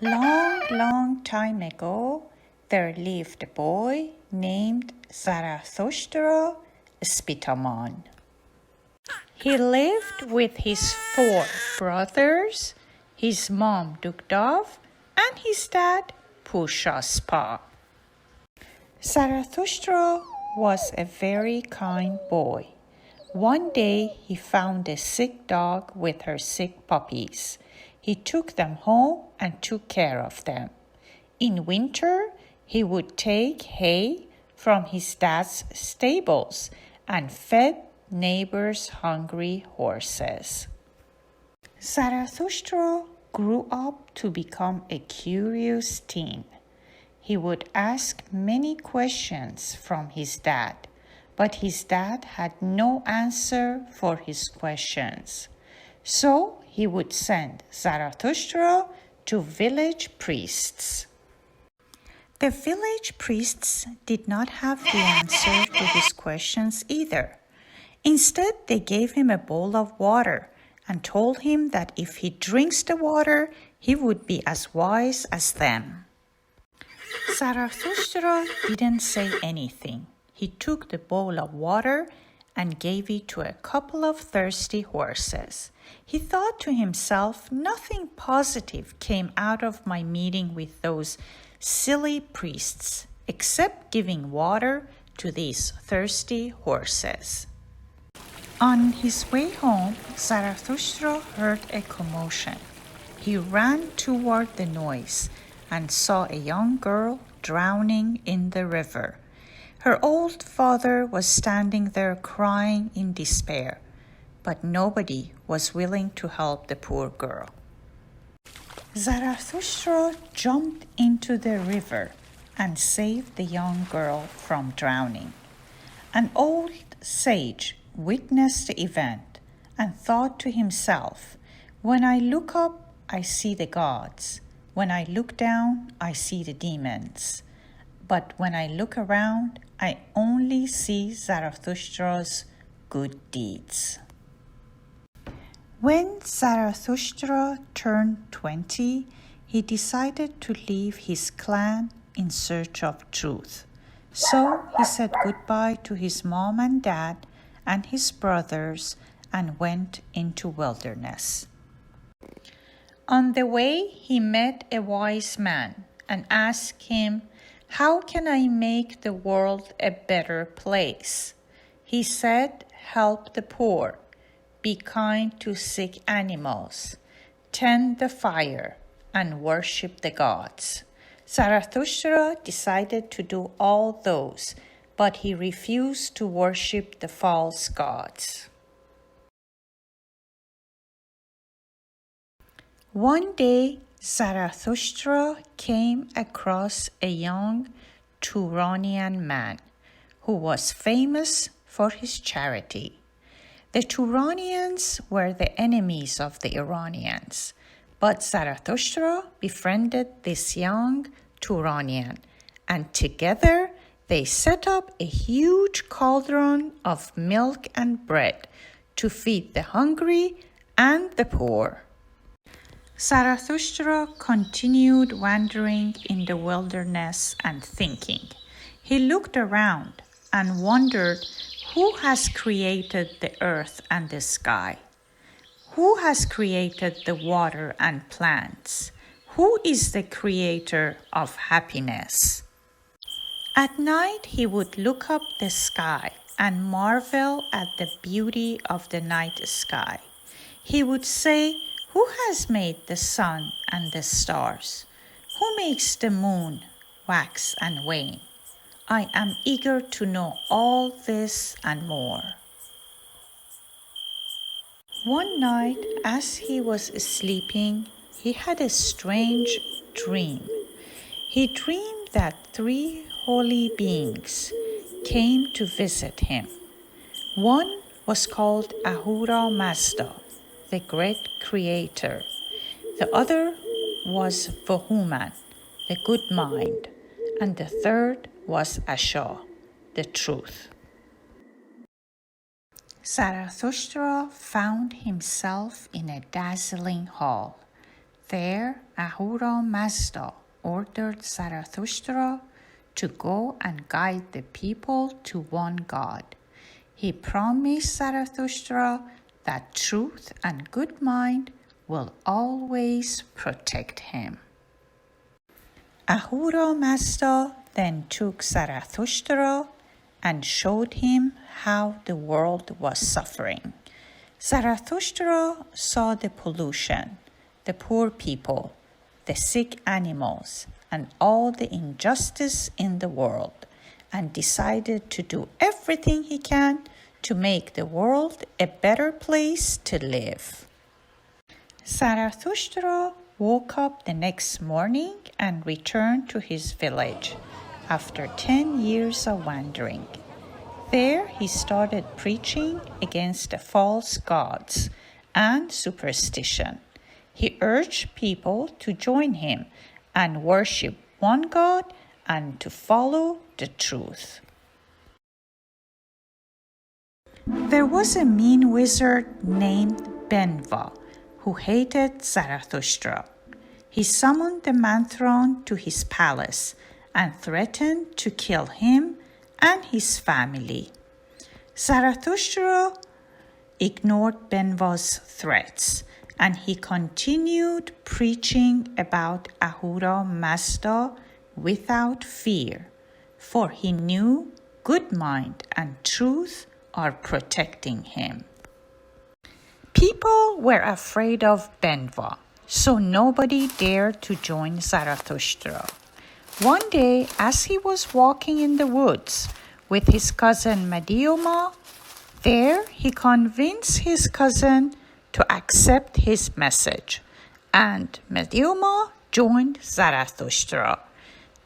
Long, long time ago, there lived a boy named Zarathushtra Spitaman. He lived with his 4 brothers, his mom Dugdov, and his dad Pushaspa. Zarathustra was a very kind boy. One day he found a sick dog with her sick puppies. He took them home and took care of them. In winter, he would take hay from his dad's stables and fed neighbors' hungry horses. Zarathustra grew up to become a curious teen. He would ask many questions from his dad, but his dad had no answer for his questions. So he would send Zarathustra to village priests. The village priests did not have the answer to his questions either. Instead, they gave him a bowl of water and told him that if he drinks the water, he would be as wise as them. Zarathustra didn't say anything. He took the bowl of water and gave it to a couple of thirsty horses. He thought to himself, nothing positive came out of my meeting with those silly priests, except giving water to these thirsty horses. On his way home, Zarathustra heard a commotion. He ran toward the noise and saw a young girl drowning in the river. Her old father was standing there crying in despair, but nobody was willing to help the poor girl. Zarathustra jumped into the river and saved the young girl from drowning. An old sage witnessed the event and thought to himself, when I look up, I see the gods. When I look down, I see the demons. But when I look around, I only see Zarathustra's good deeds. When Zarathustra turned 20, he decided to leave his clan in search of truth. So he said goodbye to his mom and dad and his brothers and went into wilderness. On the way, he met a wise man and asked him, "How can I make the world a better place?" He said, "Help the poor, be kind to sick animals, tend the fire, and worship the gods." Zarathustra decided to do all those, but he refused to worship the false gods. One day, Zarathustra came across a young Turanian man who was famous for his charity. The Turanians were the enemies of the Iranians, but Zarathustra befriended this young Turanian, and together they set up a huge cauldron of milk and bread to feed the hungry and the poor. Zarathustra continued wandering in the wilderness and thinking. He looked around and wondered, who has created the earth and the sky? Who has created the water and plants? Who is the creator of happiness? At night he would look up the sky and marvel at the beauty of the night sky. He would say, "Who has made the sun and the stars? Who makes the moon wax and wane? I am eager to know all this and more." One night, as he was sleeping, he had a strange dream. He dreamed that 3 holy beings came to visit him. One was called Ahura Mazda, the great creator. The other was Vahuman, the good mind, and the third was Asha, the truth. Zarathustra found himself in a dazzling hall. There, Ahura Mazda ordered Zarathustra to go and guide the people to one God. He promised Zarathustra that truth and good mind will always protect him. Ahura Mazda then took Zarathustra and showed him how the world was suffering. Zarathustra saw the pollution, the poor people, the sick animals, and all the injustice in the world, and decided to do everything he can to make the world a better place to live. Zarathustra woke up the next morning and returned to his village after 10 years of wandering. There he started preaching against the false gods and superstition. He urged people to join him and worship one God and to follow the truth. There was a mean wizard named Benva who hated Zarathustra. He summoned the Manthron to his palace and threatened to kill him and his family. Zarathustra ignored Benva's threats, and he continued preaching about Ahura Mazda without fear, for he knew good mind and truth are protecting him. People were afraid of Benva, so nobody dared to join Zarathustra. One day, as he was walking in the woods with his cousin Medioma, there he convinced his cousin to accept his message, and Medioma joined Zarathustra.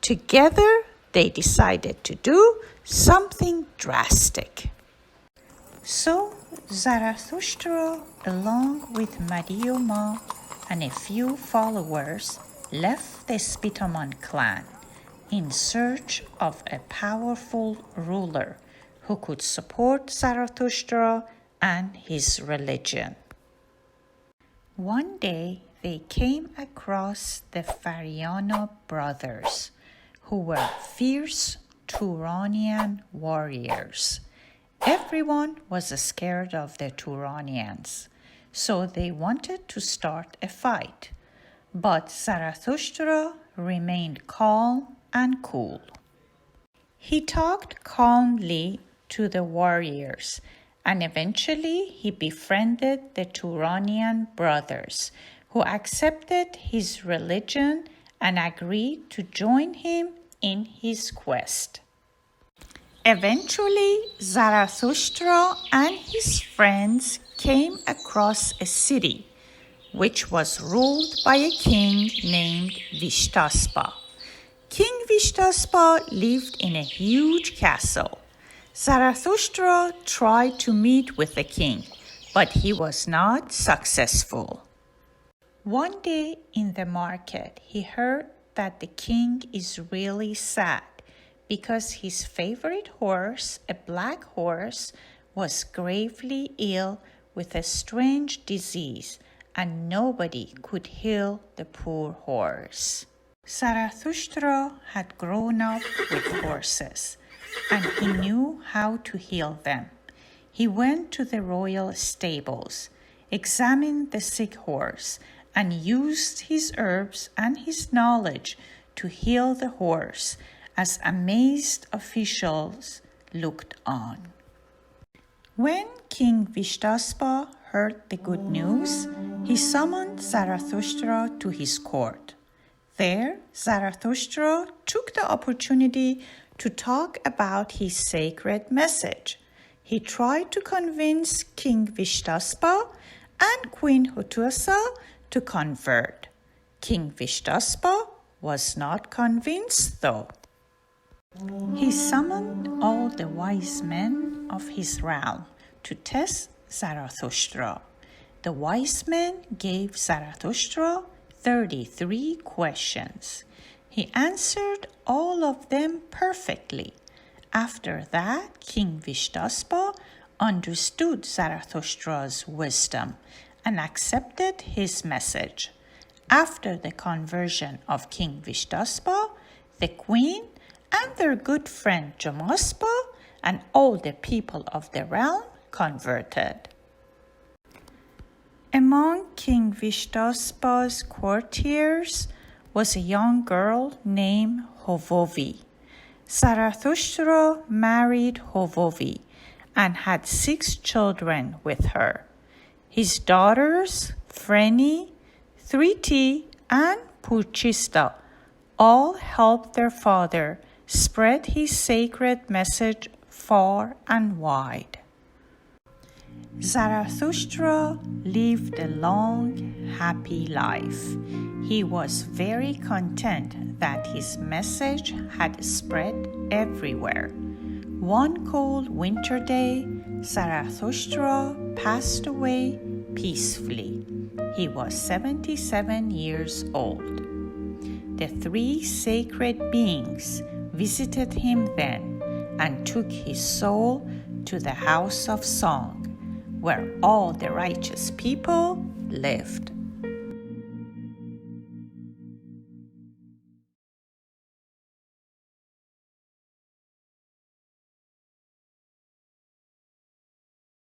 Together, they decided to do something drastic. So Zarathustra, along with Medioma and a few followers, left the Spitaman clan in search of a powerful ruler who could support Zarathustra and his religion. One day, they came across the Fariana brothers, who were fierce Turanian warriors. Everyone was scared of the Turanians, so they wanted to start a fight. But Zarathustra remained calm and cool. He talked calmly to the warriors, and eventually he befriended the Turanian brothers, who accepted his religion and agreed to join him in his quest. Eventually, Zarathustra and his friends came across a city which was ruled by a king named Vishtaspa. King Vishtaspa lived in a huge castle. Zarathustra tried to meet with the king, but he was not successful. One day in the market, he heard that the king is really sad because his favorite horse, a black horse, was gravely ill with a strange disease, and nobody could heal the poor horse. Zarathustra had grown up with horses, and he knew how to heal them. He went to the royal stables, examined the sick horse, and used his herbs and his knowledge to heal the horse, as amazed officials looked on. When King Vishtaspa heard the good news, he summoned Zarathustra to his court. There, Zarathustra took the opportunity to talk about his sacred message. He tried to convince King Vishtaspa and Queen Hutuasa to convert. King Vishtaspa was not convinced though. He summoned all the wise men of his realm to test Zarathustra. The wise men gave Zarathustra 33 questions. He answered all of them perfectly. After that, King Vishtaspa understood Zarathustra's wisdom and accepted his message. After the conversion of King Vishtaspa, the queen and their good friend Jamaspa and all the people of the realm converted. Among King Vishtaspa's courtiers was a young girl named Hovovi. Zarathushtra married Hovovi and had 6 children with her. His daughters, Freni, Thriti, and Puchista, all helped their father spread his sacred message far and wide. Zarathustra lived a long, happy life. He was very content that his message had spread everywhere. One cold winter day, Zarathustra passed away peacefully. He was 77 years old. The 3 sacred beings visited him then and took his soul to the house of song, where all the righteous people lived.